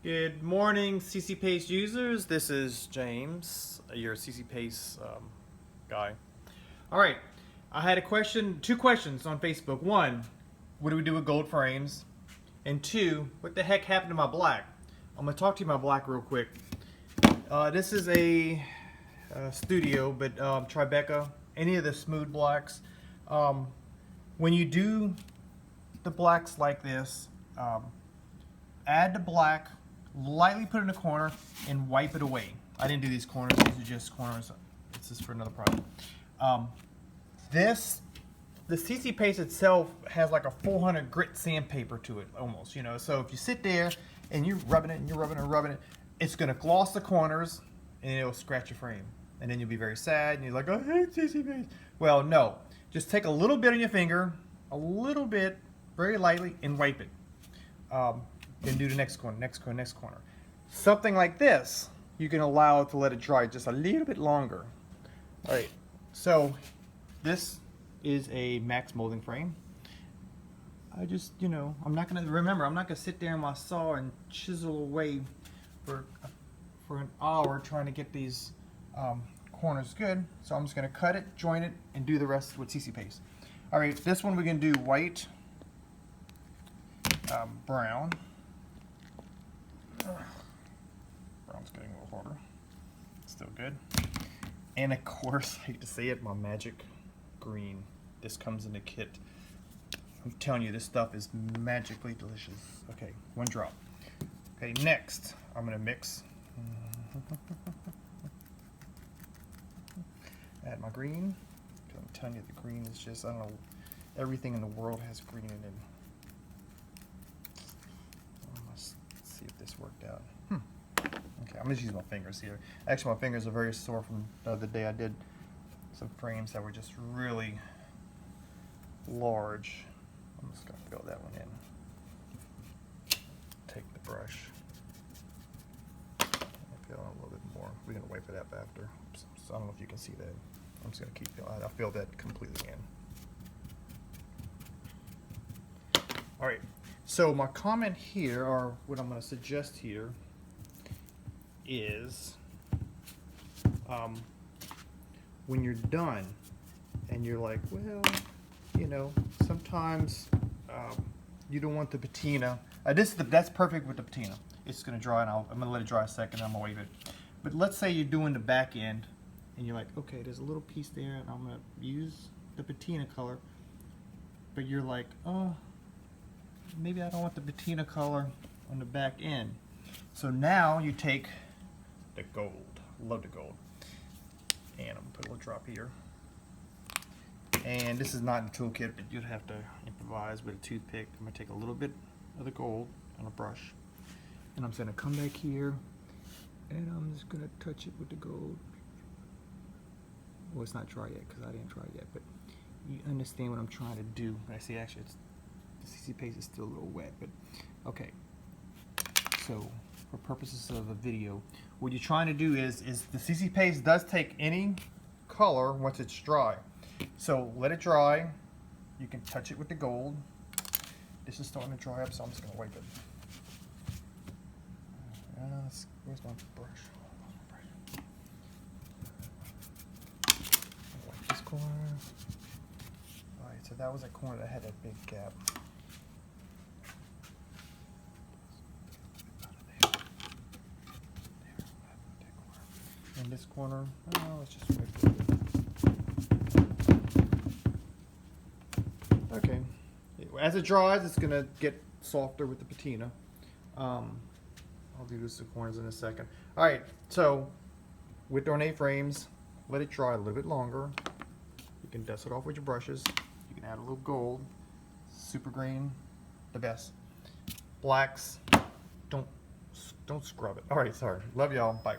Good morning, Ccpaste users. This is James, your Ccpaste guy. All right, I had two questions on Facebook. One, what do we do with gold frames? And two, what the heck happened to my black? I'm gonna talk to you about black real quick. This is a studio, but Tribeca, any of the smooth blacks. When you do the blacks like this, add the black, lightly put it in a corner, and wipe it away. I didn't do these corners, these are just corners. This is for another project. The Ccpaste itself has like a 400 grit sandpaper to it, almost, you know. So if you sit there and you're rubbing it and you're rubbing it and rubbing it, it's gonna gloss the corners and it'll scratch your frame. And then you'll be very sad and you're like, I hate Ccpaste. Well, no, just take a little bit on your finger, a little bit, very lightly, and wipe it. Then do the next corner, next corner, next corner. Something like this, you can allow it to let it dry just a little bit longer. All right, so this is a max molding frame. I just, you know, I'm not gonna sit there on my saw and chisel away for an hour trying to get these corners good. So I'm just gonna cut it, join it, and do the rest with Ccpaste. All right, this one we're gonna do white, brown. Brown's getting a little harder. Still good. And of course, I hate to say it, my magic green. This comes in the kit. I'm telling you, this stuff is magically delicious. Okay, one drop. Okay, next, I'm gonna mix. Add my green. I'm telling you, the green is just, I don't know, everything in the world has green in it. Let's see if this worked out. Okay, I'm just using my fingers here. Actually, my fingers are very sore from the other day. I did some frames that were just really large. I'm just gonna fill that one in. Take the brush. Fill in a little bit more. We're gonna wipe it up after. So I don't know if you can see that. I'm just gonna keep filling. I'll fill that completely in. All right. So my comment here, or what I'm gonna suggest here, is when you're done and you're like, well, you know, sometimes you don't want the patina. That's perfect with the patina. It's gonna dry, and I'm gonna let it dry a second. I'm gonna wave it. But let's say you're doing the back end, and you're like, okay, there's a little piece there, and I'm gonna use the patina color. But you're like, oh, maybe I don't want the patina color on the back end. So now you take the gold, love the gold, and I'm gonna put a little drop here. And this is not in the toolkit, but you'd have to improvise with a toothpick. I'm gonna take a little bit of the gold on a brush, and I'm just gonna come back here, and I'm just gonna touch it with the gold. Well, it's not dry yet because I didn't try it yet, but you understand what I'm trying to do. I see, actually, the Ccpaste is still a little wet, but okay. So, for purposes of a video, what you're trying to do is the Ccpaste does take any color once it's dry. So let it dry. You can touch it with the gold. This is starting to dry up, so I'm just going to wipe it. Where's my brush? Wipe this corner. Alright, so that was a corner that had that big gap. In this corner, let's just wipe it. Okay, as it dries, it's gonna get softer with the patina. I'll do this to corners in a second. All right, so with Ornate frames, let it dry a little bit longer. You can dust it off with your brushes. You can add a little gold, super green, the best. Blacks, don't scrub it. All right, sorry. Love y'all. Bye.